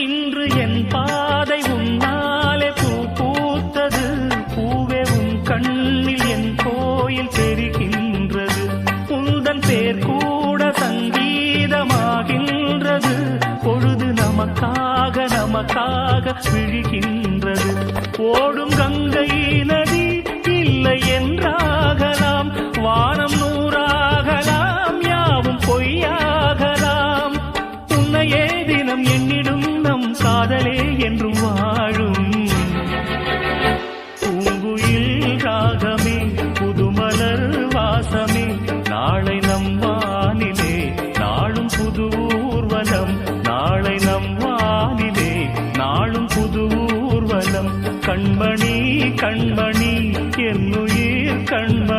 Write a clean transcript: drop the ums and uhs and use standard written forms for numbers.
இன்று என் பாதை உன்னாலே பூ பூத்தது. பூவே உன் கண்ணில் என் கோயில் தெரிகின்றது. உந்தன் பேர் கூட சங்கீதமாகின்றது. பொழுது நமக்காக நமக்காக விழுகின்றது. ஓடும் கங்கை நதி இல்லை என்றாகலாம். வானம் நூறாகலாம், யாவும் பொய்யாகலாம். உன்னையே தினம் எண்ணிடும் நம் காதலே என்றும் வாழும். பூங்குயில் ராகமே, புதுமலர் வாசமே, நாளை நம் வானிலே நாளும் புது ஊர்வலம். நாளை நம் வானிலே நாளும் புது ஊர்வலம். கண்மணி கண்மணி என்னுயிர் கண்மணி.